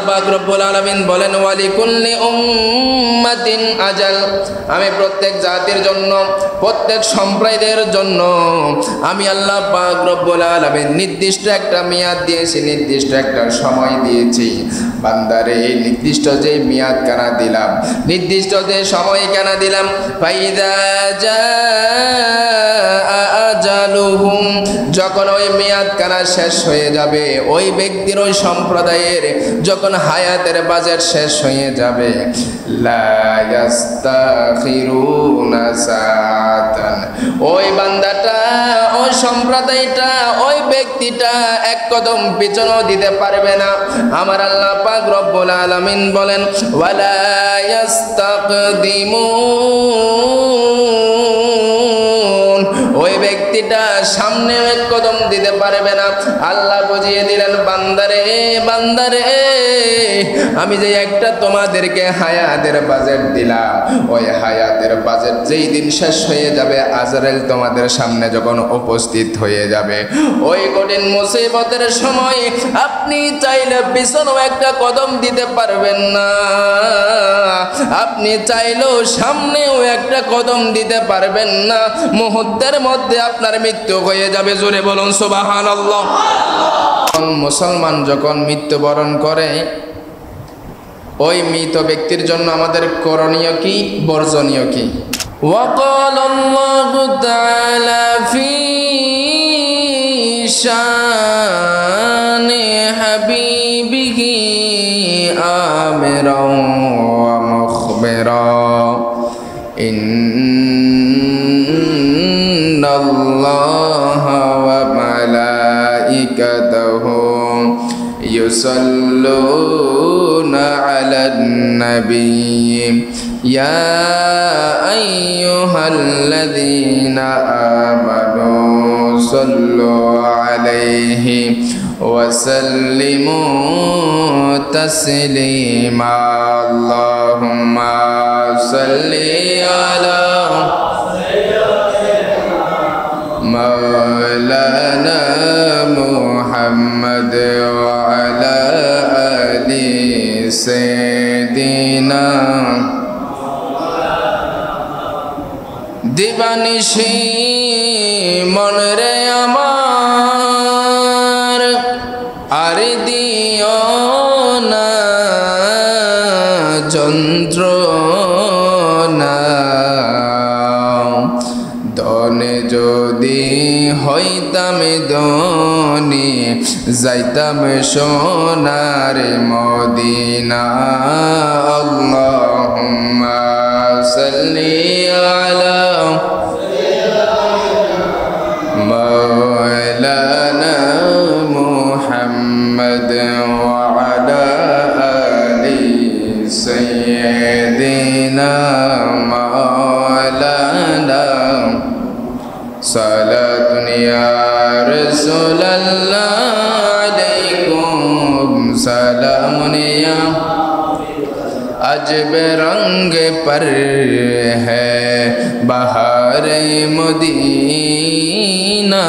পাক রব্বুল আলামিন বলেন ওয়ালিকুল্লি উম্মাতিন আজাল, আমি প্রত্যেক জাতির জন্য প্রত্যেক সম্প্রদায়ের জন্য আমি আল্লাহ পাক রব্বুল আলামিন নির্দিষ্ট একটা মেয়াদ দিয়েছি, নির্দিষ্ট একটা সময় দিয়েছি। বান্দারে এই নির্দিষ্ট যে মেয়াদ কেন দিলাম, নির্দিষ্ট যে সময় কেন দিলাম, ফাইদা জাআ আজালুহুম, যখন ওই মেয়াদ কানা শেষ হয়ে যাবে, ওই ব্যক্তির ওই সম্প্রদায়ের যখন হায়াতের বাজেট শেষ হয়ে যাবে, লা ইস্তাখিরুনা সাআতান, ওই বান্দাটা, ওই সম্প্রদায়টা, ওই ব্যক্তিটা এক কদম পিছনও দিতে পারবে না। আমার আল্লাহ পাক রব্বুল আলামিন বলেন ওয়ালা ইস্তাকদিমুন, ওই ব্যক্তিটা সামনে এক কদম দিতে পারবে না। আল্লাহ বুঝিয়ে দিলেন বান্দারে, বান্দারে আমি যে একটা তোমাদেরকে হায়াতের বাজেট দিলাম, ওই হায়াতের বাজেট যেই দিন শেষ হয়ে যাবে, আজরাইল তোমাদের সামনে যখন উপস্থিত হয়ে যাবে, ওই কঠিন মুসিবতের সময় আপনি চাইলে পিছনেও একটা কদম দিতে পারবেন না, আপনি চাইলেও সামনেও একটা কদম দিতে পারবেন না। মুহূর্তের মধ্যে আপনার মৃত্যু হয়ে যাবে। জোরে বলুন সুবহানাল্লাহ। মুসলমান যখন মৃত্যুবরণ করে, ওই মৃত ব্যক্তির জন্য আমাদের করণীয় কি, বর্জনীয় কি? وقال الله تعالى في شان حبيبه آمرا ومخبرا إن الله وملائكته يصلون على النبي يا أيها الذين آمنوا صلوا عليه وسلموا تسليما اللهم صل على مولانا محمد وعلى آل سيدنا দিবানিশি মনরে আমার আর দিও না যন্ত্রণা, দনে যদি হইতাম দনি যাইতাম সোনার মদিনা। আল্লাহুম্মা সাল্লি আলা মাওলানা মুহাম্মদ ওয়া আলা আলি সাইয়্যিদিনা মাওলানা সালাতুন ইয়া রাসূলুল্লাহ আলাইকুম সালামুন ইয়া अजब रंग पर है बहार मदीना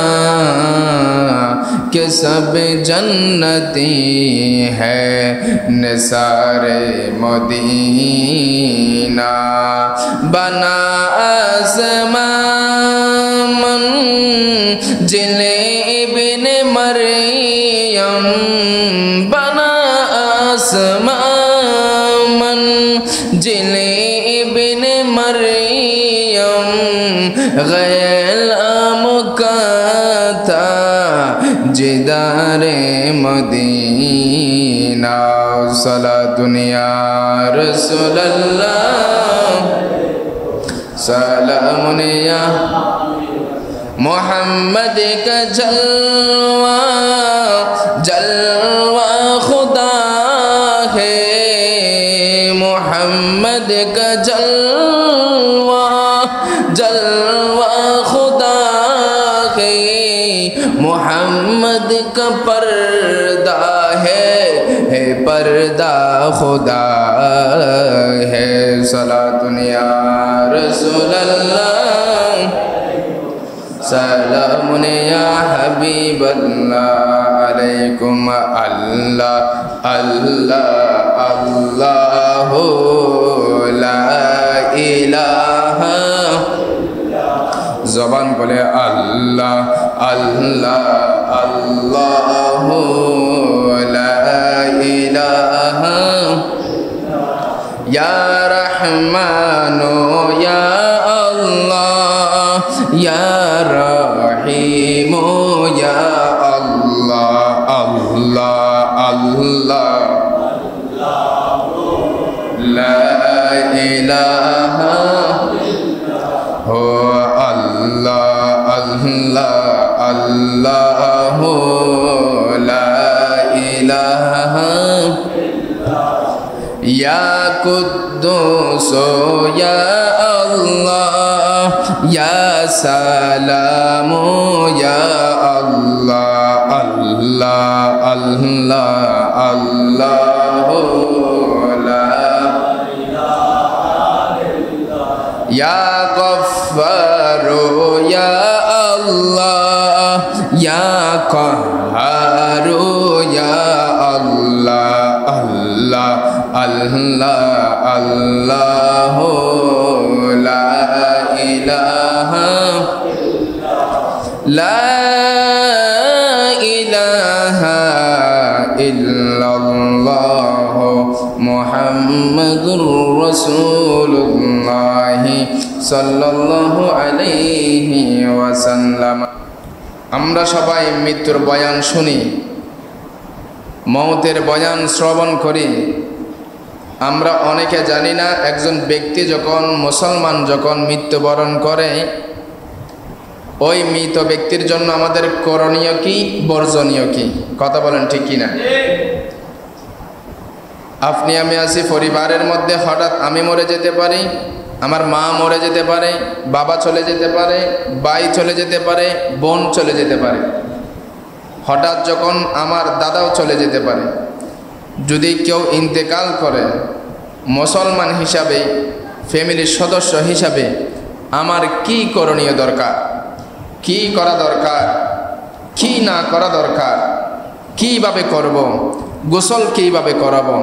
के सब जन्नती है निसारे मदीना बना आसमान मंजिले इब्ने मरियम बना आसमान जिले इब्ने मरियम गैलाम का था जिदारे मदीना सलातुन या रसूलल्लाह सलामुन या मोहम्मद का जलवा जलवा खुदा है, मोहम्मद का जलवा जलवा खुदा है, मोहम्मद का पर्दा है पर्दा खुदा है। सलातुन या रसूलल्लाह सलामुन या हबीबल्लाह আলাইকুম আল্লাহ আল্লাহ আল্লাহু লা ইলাহা জবান বলে আল্লাহ আল্লাহ আল্লাহু লা ইলাহা ইয়া রহমানু ইয়া আল্লাহ ইয়া রহিমু ইয়া আল্লাহ আল্লাহ আল্লাহ লা ইলাহা হো আল্লাহ আল্লাহ আল্লাহু লা ইলাহা ইয়া কুদ্দুস ইয়া আল্লাহ ইয়া সালামু ইয়া আল্লাহ আল্লাহ আল্লাহ আল্লাহু লা ইয়া গফফারু ইয়া আল্লাহ ইয়া কাহারু ইয়া আল্লাহ আল্লাহ আল্লাহ আল্লাহু লা ইলাহা লা ইলাহা ইল্লাল্লাহ মুহাম্মাদুর রাসূলুল্লাহ সাল্লাল্লাহু আলাইহি ওয়াসাল্লাম। আমরা সবাই মৃত্যুর বয়ান শুনি, মওতের বয়ান শ্রবণ করি। আমরা অনেকে জানি না একজন ব্যক্তি যখন মুসলমান যখন মৃত্যুবরণ করে ওই মৃত ব্যক্তির জন্য আমাদের করণীয় কি বর্জনীয় কি, কথা বলেন ঠিক কিনা? আপনি আমি আছি পরিবারের মধ্যে, হঠাৎ আমি মরে যেতে পারি, আমার মা মরে যেতে পারে, বাবা চলে যেতে পারে, ভাই চলে যেতে পারে, বোন চলে যেতে পারে, হঠাৎ যখন আমার দাদাও চলে যেতে পারে। যদি কেউ ইন্তেকাল করে, মুসলমান হিসাবে ফ্যামিলির সদস্য হিসাবে আমার কি করণীয় দরকার, কি করা দরকার, কি না করা দরকার, কিভাবে করব, গোসল কিভাবে করাবো,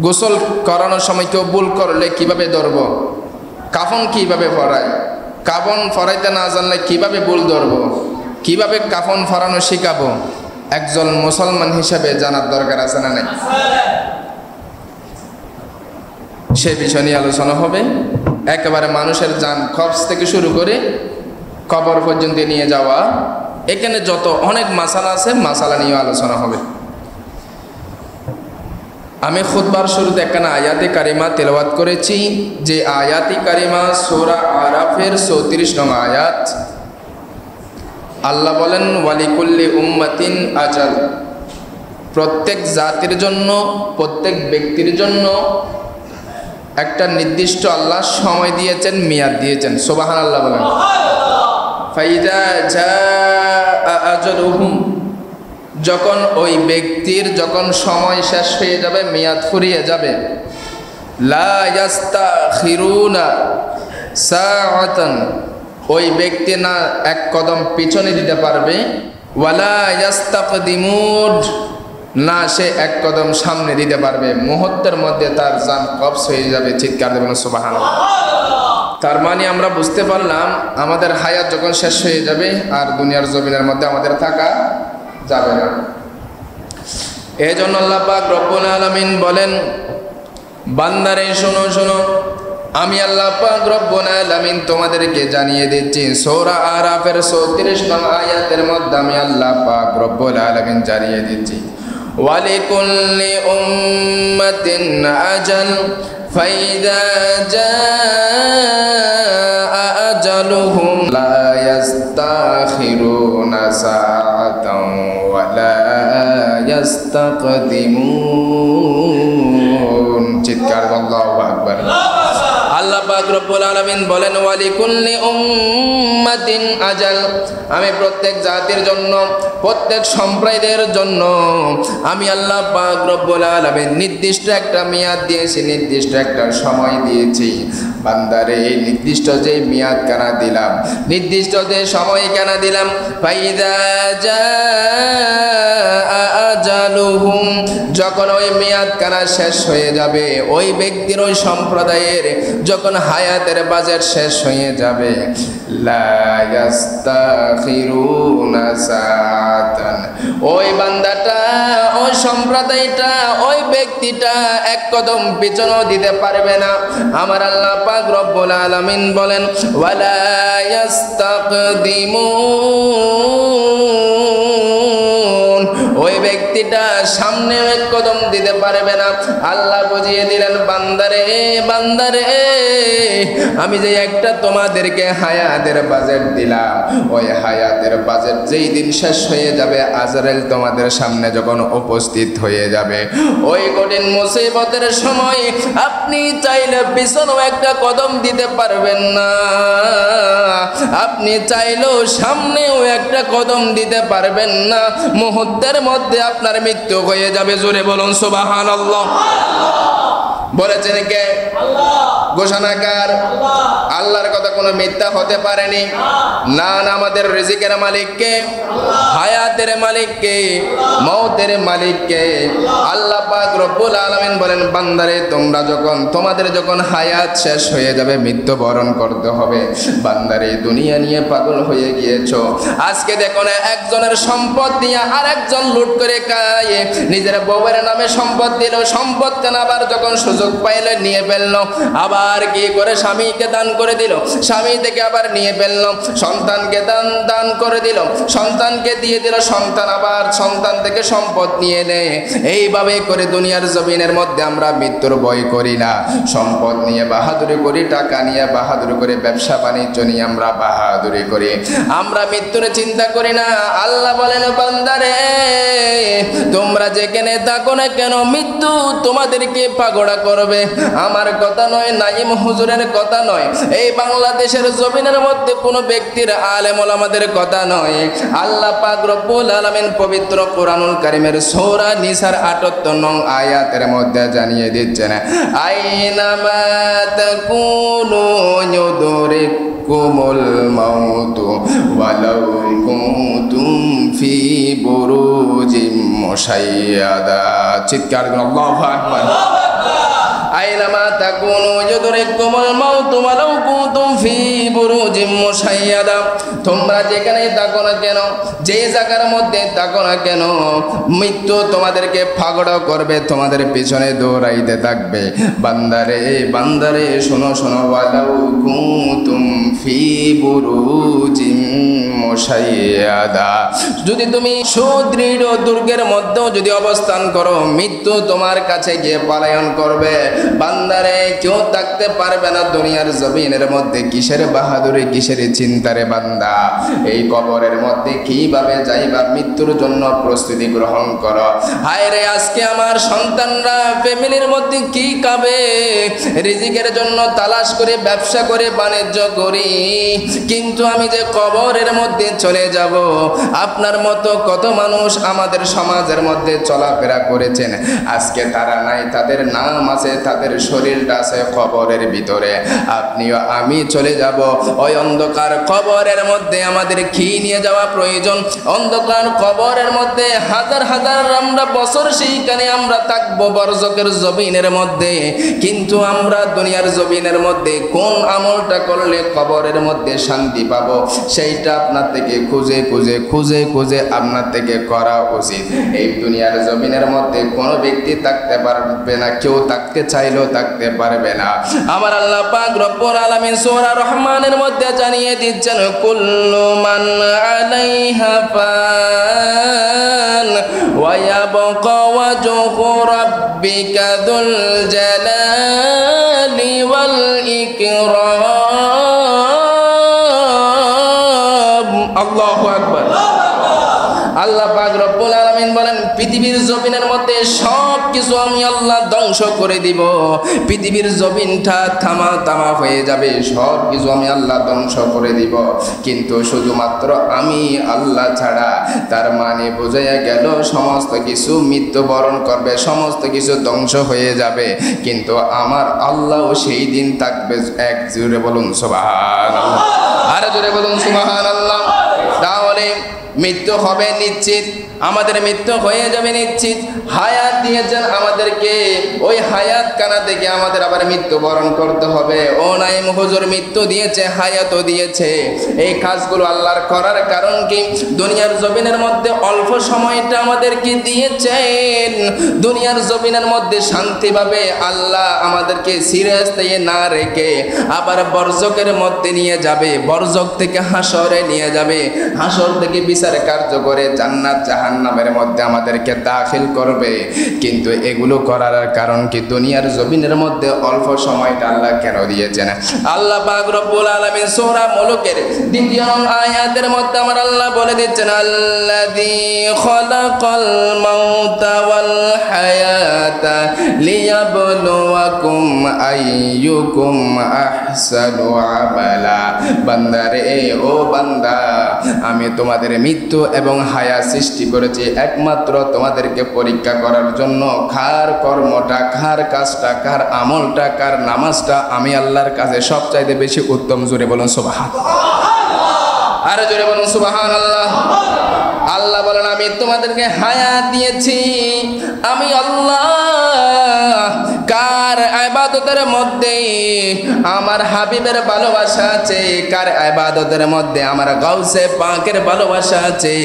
গোসল করানোর সময় কেউ ভুল করলে কিভাবে ধরব, কাফন কিভাবে পরায়, কাফন পরাইতে না জানলে কিভাবে ভুল ধরব, কিভাবে কাফন পরানো শিখাবো, একজন মুসলমান হিসাবে জানার দরকার আছে না নাই? সে বিষয় নিয়ে আলোচনা হবে। একেবারে মানুষের জান খরচ থেকে শুরু করে কবর পর্যন্ত নিয়ে যাওয়া, এখানে যত অনেক মাসালা আছে, মাসালা নিয়ে আলোচনা হবে। আমি খুতবার শুরুতে একখানা আয়াতে কারিমা তেলাওয়াত করেছি, যে আয়াতি কারিমা সূরা আরাফের 34 নং আয়াত। আল্লাহ বলেন ওয়ালিকুল্লি উম্মাতিন আজাল, প্রত্যেক জাতির জন্য, প্রত্যেক ব্যক্তির জন্য একটা নির্দিষ্ট আল্লাহ সময় দিয়েছেন, মেয়াদ দিয়েছেন। সুবহানাল্লাহ বলেন। ফাইদা জাআ আজালুহুম, যখন ওই ব্যক্তির যখন সময় শেষ হয়ে যাবে, মেয়াদ ফুরিয়ে যাবে, লা ইয়াস্তাখিরুনা সাআতান, ওই ব্যক্তি না এক কদম পিছনে দিতে পারবে, ওয়ালা ইয়াস্তাকদিমুন, না সে এক কদম সামনে দিতে পারবে। মুহূর্তের মধ্যে তার জান কবজ হয়ে যাবে। চিৎকার দেবেন সুবহানাল্লাহ। তার মানে আমরা বুঝতে পারলাম আমাদের হায়াত যখন শেষ হয়ে যাবে আর দুনিয়ার জমিনের মধ্যে আমাদের থাকা যাবে না। এই জন্য আল্লাহ পাক রব্বুল আলামিন বলেন, বান্দারে শোনো শোনো, আমি আল্লাহ পাক রব্বুল আলামিন তোমাদেরকে জানিয়ে দিচ্ছি। সূরা আরাফের 34 নং আয়াতের মধ্যে আমি আল্লাহ পাক রব্বুল আলামিন জানিয়ে দিচ্ছি, ওয়ালিকুল্লি উম্মাতিন আজাল ফাইদা জাআ আজালুহুম লা ইয়াস্তাখিরুনা সাআতান ওয়া লা ইয়াস্তাকদিমুন। চিৎকার আল্লাহু আকবার। আল্লাহ পাক রব্বুল আলামিন বলেন, ওয়ালিকুল্লি উম্মাতিন আজাল, আমি প্রত্যেক জাতির জন্য প্রত্যেক সম্প্রদায়ের জন্য আমি আল্লাহ পাক রব্বুল আলামিন নির্দিষ্ট একটা মেয়াদ দিয়েছি, নির্দিষ্ট একটা সময় দিয়েছি। বান্দারে এই নির্দিষ্ট যে মেয়াদ কেন দিলাম, নির্দিষ্ট যে সময় কেন দিলাম, ফাইদা জাআ আজালুহুম, যখন ওই মেয়াদ কেন শেষ হয়ে যাবে, ওই ব্যক্তির ওই সম্প্রদায়ের যখন হায়াতের বাজেট শেষ হয়ে যাবে, লা ইস্তাখিরুনা সাআতান, ওই বান্দাটা, ওই সম্প্রদায়টা, ওই ব্যক্তিটা এক কদম পিছনও দিতে পারবে না। আমার আল্লাহ পাক রব্বুল আলামিন বলেন ওয়ালা ইস্তাকদিমুন, ওই ব্যক্তিটা সামনে এক কদম দিতে পারবে না। আল্লাহ বুঝিয়ে দিলেন বান্দারে, বান্দারে আমি যে একটা তোমাদেরকে হায়াতের বাজেট দিলাম, ওই হায়াতের বাজেট যেই দিন শেষ হয়ে যাবে, আজরাইল তোমাদের সামনে যখন উপস্থিত হয়ে যাবে, ওই কঠিন মুসিবতের সময় আপনি চাইলে পিছনেও একটা কদম দিতে পারবেন না, আপনি চাইলেও সামনেও একটা কদম দিতে পারবেন না। মুহূর্তের মধ্যে আপনার মৃত্যু হয়ে যাবে। জোরে বলুন সুবহানাল্লাহ। বলেছেন কে? ঘোষণাকার আল্লাহর কথা কোনো মিথ্যা হতে পারেনি। না না, আমাদের রিজিকের মালিক কে? হায়াতের মালিক কে? মওতের মালিক কে? আল্লাহ পাক রব্বুল আলামিন বলেন বান্দারে তোমরা যখন, তোমাদের যখন হায়াত শেষ হয়ে যাবে, মৃত্যুবরণ করতে হবে, বান্দারে দুনিয়া নিয়ে পাগল হয়ে গিয়েছো। আজকে দেখো না, একজনের সম্পদ দিয়ে আরেকজন লুট করে খায়। নিজের বউয়ের নামে সম্পদ দিল, সম্পদ কেন আবার যখন সুযোগ পাইলে নিয়ে ফেললো, আবার কি করে স্বামীকে দান করে দিল, স্বামী থেকে আবার নিয়ে ফেললো, সন্তানকে দান করে দিল, সন্তানকে দিয়ে দিল, সন্তান আবার সন্তান থেকে সম্পদ নিয়ে নেয়। এইভাবে করে দুনিয়ার জমিনের মধ্যে আমরা মৃত্যুর ভয় করি না, সম্পদ নিয়ে বাহাদুরি করি, টাকা নিয়ে বাহাদুরি করি, ব্যবসা বাণিজ্য নিয়ে আমরা বাহাদুরি করি, আমরা মৃত্যুর চিন্তা করি না। আল্লাহ বলেন বান্দারে তোমরা যেখানে থাকো না কেন, মৃত্যু তোমাদেরকে পাগড়া করবে। আমার কথা নয়, নাইম হুজুরের কথা নয়, এই বাংলাদেশের জমিনের মধ্যে কোনো ব্যক্তির আলেম ওলামাদের কথা নয়। আল্লাহ পাক রব্বুল আলামিন পবিত্র কোরআনুল কারীমের সূরা নিসার ৭৮ নং আয়াতের মধ্যে জানিয়ে দিচ্ছেন, আইনামা তাকুনু ইউদরিকুমুল মাউতু ওয়ালাউ কুনতুম ফি বুরুজিম মুশাইয়াদা। চিৎকার করুন আল্লাহু আকবার। আইনামা তাকুনু ইউদরিকুমুল মাউতু ওয়ালাউ কুনতুম ফি বুরুজিম মুশাইয়াদা, তোমরা যেখানেই থাকো না কেন, যে জায়গার মধ্যে থাকো না কেন, মৃত্যু তোমাদেরকে ফাগড়া করবে, তোমাদের পিছনে দৌড়াইতে থাকবে। বান্দারে বান্দারে শোনো শোনো, ওয়ালাউ কুনতুম ফি বুরুজিম মুশাইয়াদা, যদি তুমি সুদৃঢ় দুর্গের মধ্যেও যদি অবস্থান করো, মৃত্যু তোমার কাছে গিয়ে পলায়ন করবে। বান্দারে কেউ থাকতে পারবে না দুনিয়ার জমিনের মধ্যে। কিসের বাহাদুরি, কিসের চিন্তারে বান্দা, এই কবরের মধ্যে কিভাবে যাইবা, মৃত্যুর জন্য প্রস্তুতি গ্রহণ করো। হায় রে, আজকে আমার সন্তানরা ফ্যামিলির মধ্যে কি খাবে, রিজিকের জন্য তালাশ করে, ব্যবসা করে, বাণিজ্য করি, কিন্তু আমি যে কবরের মধ্যে চলে যাব। আপনার মতো কত মানুষ আমাদের সমাজের মধ্যে চলাফেরা করেছেন, আজকে তারা নাই, তাদের নাম আছে, তাদের শরীরটা আছে কবরের ভিতরে। আপনিও আমি চলে যাব ওই অন্ধকার কবরের মধ্যে। আমাদের কি নিয়ে যাওয়া প্রয়োজন? অন্ধকার কবরের মধ্যে হাজার হাজার আমরা বছর সেইখানে আমরা থাকবো বরজকের জমিনের মধ্যে, কিন্তু আমরা দুনিয়ার জমিনের মধ্যে কোন আমলটা করলে কবরের মধ্যে শান্তি পাবো, সেইটা আপনার থেকে খুঁজে খুঁজে খুঁজে খুঁজে আপনার থেকে করা উচিত। এই দুনিয়ার জমিনের মধ্যে কোনো ব্যক্তি থাকতে পারবে না, কেউ থাকতে চাইলেও থাকতে পারবে না। আমার আল্লাহ পাক রব্বুল আলামিন সূরা রহমানের মধ্যে জানিয়ে দিচ্ছেন, কুল্লু মান আলাইহা ফান ওয়া ইয়াবকা ওয়াজহু রাব্বিকা যুল জালালি ওয়াল ইকরাম। আল্লাহু আকবার। আল্লাহ পাক রব্বুল আলামিন বলেন পৃথিবীর জমিনের মধ্যে সব কিছু কিছু আমি আল্লাহ ধ্বংস করে দিব, পৃথিবীর জমিনটা থামা হয়ে যাবে, সব কিছু আমি আল্লাহ ধ্বংস করে দিব, কিন্তু শুধুমাত্র আমি আল্লাহ ছাড়া। তার মানে বোঝাইয়া গেল সমস্ত কিছু মৃত্যুবরণ করবে, সমস্ত কিছু ধ্বংস হয়ে যাবে, কিন্তু আমার আল্লাহ সেই দিন থাকবে। এক জোরে বলুন সুবহানাল্লাহ, আর জোরে বলুন সুবহানাল্লাহ। তাহলে মৃত্যু হবে নিশ্চিত, আমাদের মৃত্যু হয়ে যাবে নিশ্চিত। হায়াত দিয়েছেন আমাদেরকে, ওই হায়াত কানা থেকে আমাদের আবার মৃত্যুবরণ করতে হবে। ও নাইম হুজুর মৃত্যু দিয়েছে, হায়াতও দিয়েছে। এই কাজগুলো আল্লাহর করার কারণ কি? দুনিয়ার জমিনের মধ্যে অল্প সময়টা আমাদেরকে দিয়েছেন, দুনিয়ার জমিনের মধ্যে শান্তিভাবে আল্লাহ আমাদেরকে সিরিয়াস দিয়ে না রেখে আবার বরজকের মধ্যে নিয়ে যাবে, বরজক থেকে হাসরে নিয়ে যাবে, হাসর থেকে বিচার কার্য করে জান্নাত জাহান্নামের মধ্যে আমাদেরকে দাখিল করবে। কিন্তু এগুলো করার কারণ কি? দুনিয়ার জমিনের মধ্যে অল্প সময়টা আল্লাহ কেন দিয়েছেন? আল্লাহ পাক রব্বুল আলামিন সূরা মুলুকের 2 আয়াতের মধ্যে আমার আল্লাহ বলে দিচ্ছেন, আল্লাযী খালাকাল মাউতা ওয়াল হায়াতা লিয়াবলুয়াকুম আইয়ুকুম আহসানু আমালা। বান্দারে, ও বান্দা, আমি তোমাদের মৃত্যু এবং হায়াত সৃষ্টি করেছি একমাত্র তোমাদেরকে পরীক্ষা করার জন্য। কার কর্মটা, কার কাজটা, কার আমলটা, কার নামাজটা আমি আল্লাহর কাছে সবচাইতে বেশি উত্তম। জোরে বলুন সুবহানাল্লাহ, আর জোরে বলুন সুবহানাল্লাহ। আল্লাহ বলেন আমি তোমাদেরকে হায়াত দিয়েছি, আমি আল্লাহ। কার ইবাদতের মধ্যে আমার হাবিবের ভালোবাসা আছে, কার ইবাদতের মধ্যে আমার গাউসে পাকের ভালোবাসা আছে,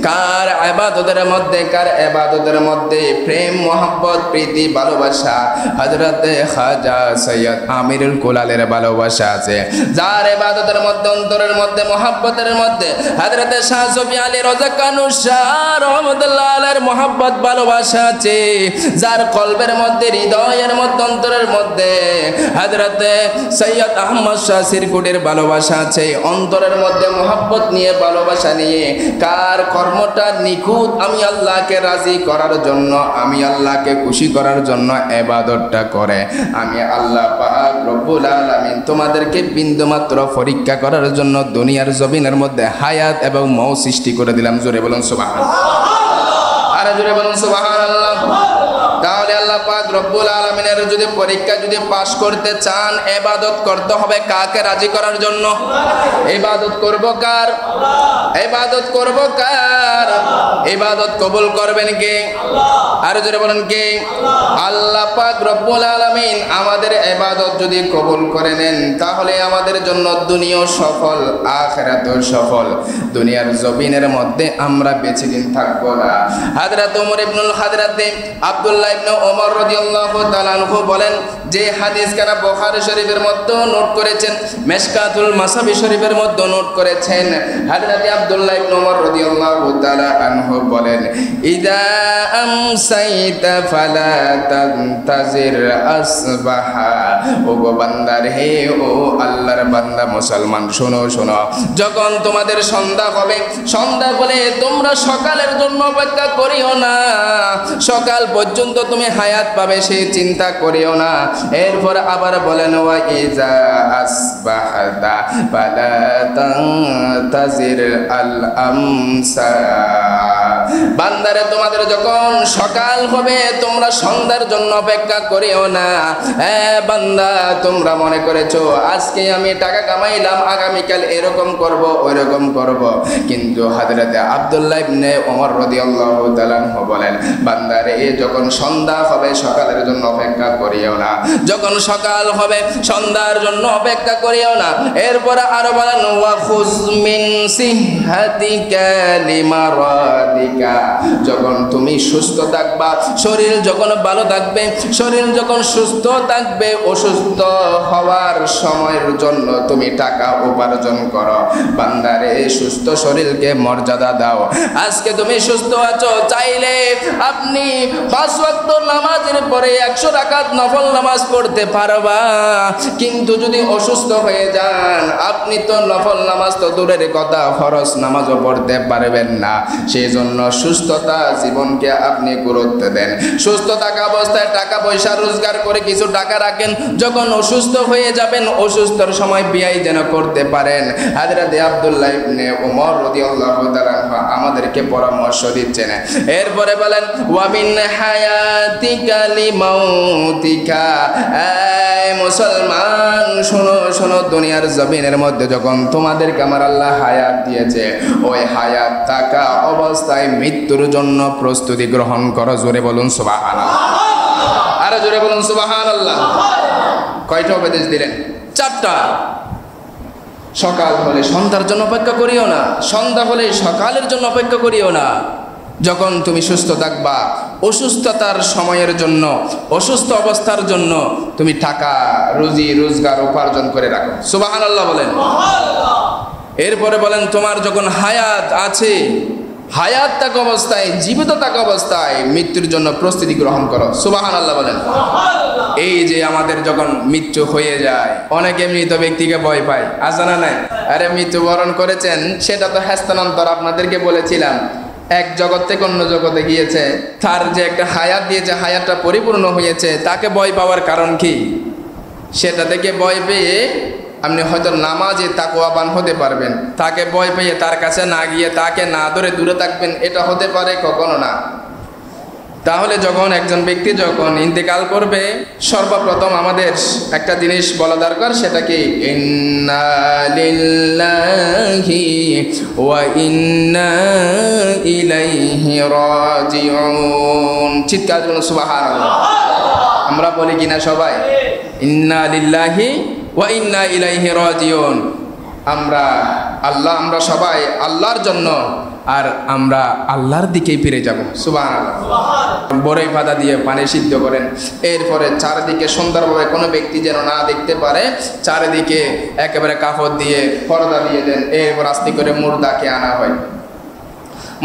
কার ইবাদতের মধ্যে, কার ইবাদতের মধ্যে প্রেম মোহাব্বত প্রীতি ভালোবাসা হযরতে খাজা সৈয়দ আমিরুল কুলালের ভালোবাসা আছে, যার ইবাদতের মধ্যে অন্তরের মধ্যে মোহাব্বতের মধ্যে হযরতে শাহ সুফি আলী রাজা কানু শাহ রহমাতুল্লাহ আলাইহির মোহাব্বত ভালোবাসা আছে, যার কলবের মধ্যে হৃদয়ের মধ্যে অন্তরের মধ্যে হযরতে সৈয়দ আহমদ শাহ সিরকুটির ভালোবাসা আছে, অন্তরের মধ্যে মোহাব্বত নিয়ে ভালোবাসা নিয়ে কার কর্মটা নিখুঁত আমি আল্লাহকে রাজি করার জন্য, আমি আল্লাহকে খুশি করার জন্য ইবাদতটা করে, আমি আল্লাহ পাক রব্বুল আলামিন তোমাদেরকে বিন্দুমাত্র পরীক্ষা করার জন্য দুনিয়ার জমিনের মধ্যে হায়াত এবং মৌ সৃষ্টি করে দিলাম। জোরে বলুন সুবহানাল্লাহ, আর জোরে বলুন সুবহানাল্লাহ। তাহলে আল্লাহ পাক রব্বুল আলামিনের যদি পরীক্ষা যদি পাস করতে চান, ইবাদত করতে হবে কাকে রাজি করার জন্য? ইবাদত করব কার? ইবাদত করব কার? ইবাদত কবুল করবেন কে? আর জোরে বলেন কে? আল্লাহ পাক রব্বুল আলামিন আমাদের ইবাদত যদি কবুল করে নেন, তাহলে আমাদের জন্য দুনিয়াও সফল, আখিরাতও সফল। দুনিয়ার জমিনের মধ্যে আমরা বেঁচে দিন থাকবো না। হযরত ওমর ইবনুল খাত্তাব আব্দুল্লাহ ইবনে ওমর রাদিয়াল্লাহু তাআলা আনহু বলেন, যে হাদিস কানা বুখারী শরীফের মধ্যে নোট করেছেন, মিশকাতুল মাসাবি শরীফের মধ্যে নোট করেছেন, হযরত আব্দুল্লাহ ইবনে ওমর রাদিয়াল্লাহু তাআলা আনহু বলেন, ইদা আমসাইতা ফালা তানতাজির আসবাহা। ও গো বান্দার, হে ও আল্লাহর বান্দা মুসলমান, শোনো শোনো, যখন তোমাদের সন্ধ্যা হবে, সন্ধ্যা বলে তোমরা সকালের জন্য অপেক্ষা করিও না, সকাল পর্যন্ত তুমি হায়াত পাবে সেই চিন্তা করিও না। এরপর আবার বলেন, ওয়া ইজা আসবাহতা ফালা তানতাজির আল আমসা। বান্দারে, তোমাদের যখন সকাল হবে তোমরা সন্ধ্যার জন্য অপেক্ষা করিও না। বান্দা, তোমরা মনে করেছো আজকে আমি টাকা কামাইলাম, আগামীকাল এরকম করব ওইরকম করব, কিন্তু হযরতে আব্দুল্লাহ ইবনে ওমর রাদিয়াল্লাহু তাআলা আনহু বলেন, বান্দারে, যখন সন্ধ্যা হবে সকালের জন্য অপেক্ষা করিও না, যখন সকাল হবে সন্ধ্যার জন্য অপেক্ষা করিও না। এরপর আরো বলেন, ওয়া খুজ মিন সিহহাতিকা লিমারাদিকা। যখন তুমি সুস্থ থাকবা, শরীর যখন ভালো থাকবে, শরীর যখন সুস্থ থাকবে, অসুস্থ হওয়ার সময়ের জন্য তুমি টাকা উপার্জন করো। বান্দারে, সুস্থ শরীরকে মর্যাদা দাও। আজকে তুমি সুস্থ আছো, চাইলে আপনি 5 ওয়াক্ত নামাজের পরে 100 রাকাত নফল নামাজ পড়তে পারবা, কিন্তু যদি অসুস্থ হয়ে যান, আপনি তো নফল নামাজ তো দূরের কথা, ফরজ নামাজও পড়তে পারবেন না। সেই জন্য সুস্থতা জীবনকে আপনি গুরুত্ব দেন। সুস্থ থাকা অবস্থায় টাকা পয়সা রোজগার করে কিছু টাকা রাখেন, যখন অসুস্থ হয়ে যাবেন অসুস্থর সময় ব্যয় যেন করতে পারেন। হযরত আব্দুল্লাহ ইবনে ওমর রাদিয়াল্লাহু তাআলা আমাদেরকে পরামর্শ দিচ্ছেন। এরপরে বলেন ওয়া মিন হায়াতিকা লিমাউতিকা, এই মুসলমান শোনো শোনো, দুনিয়ার জমিনের মধ্যে যখন তোমাদেরকে আমার আল্লাহ হায়াত দিয়েছে, ওই হায়াত থাকা অবস্থায় মৃত্যুর জন্য প্রস্তুতি গ্রহণ করো। জোরে বলুন সুবহানাল্লাহ, আরো জোরে বলুন সুবহানাল্লাহ। কয়টা উপদেশ দিলেন? 4টা। সকাল হলে সন্ধ্যার জন্য অপেক্ষা করিও না, সন্ধ্যা হলে সকালের জন্য অপেক্ষা করিও না। যখন তুমি সুস্থ থাকবা, অসুস্থতার সময়ের জন্য, অসুস্থ অবস্থার জন্য তুমি টাকা রুজি রোজগার উপার্জন করে রাখো। সুবহানাল্লাহ বলেন। এরপরে বলেন তোমার যখন হায়াত আছে, হায়াত থাকা অবস্থায়, জীবিত থাকা অবস্থায় মৃত্যুর জন্য প্রস্তুতি গ্রহণ করো। সুবহানাল্লাহ বলেন। এই যে আমাদের যখন মৃত্যু হয়ে যায়, অনেকে মৃত ব্যক্তিকে ভয় পায়, আছে না নাই? আরে মৃত্যুবরণ করেছেন সেটা তো হস্তান্তর, আপনাদেরকে বলেছিলাম। এক জগৎ থেকে অন্য জগতে গিয়েছে, তার যে একটা হায়াত দিয়েছে, হায়াতটা পরিপূর্ণ হয়েছে, তাকে ভয় পাওয়ার কারণ কি? সেটা থেকে ভয় পেয়ে আপনি হয়তো নামাজে তাকওয়াবান হতে পারবেন, তাকে ভয় পেয়ে তার কাছে না গিয়ে তাকে না ধরে দূরে থাকবেন, এটা হতে পারে কখনো না। তাহলে যখন একজন ব্যক্তি যখন ইন্তেকাল করবে, সর্বপ্রথম আমাদের একটা জিনিস বলা দরকার, সেটা কি? ইন্না লিল্লাহি ওয়া ইন্না ইলাইহি রাজিউন। চিৎকার করুন সুবহানাল্লাহ। আমরা বলি কিনা সবাই? ইন্না লিল্লাহি ওয়া ইন্না ইলাইহি রাজিউন। আমরা সবাই আল্লাহর জন্য, আর আমরা আল্লাহর দিকেই ফিরে যাব। সুবহানাল্লাহ। বড়ই পাতা দিয়ে পানি সিদ্ধ করেন, এরপরে চারিদিকে সুন্দরভাবে কোনো ব্যক্তি যেন না দেখতে পারে, চারিদিকে একেবারে কাপড় দিয়ে পর্দা দিয়ে দেন। এরপর আস্তে করে মুর্দাকে আনা হয়।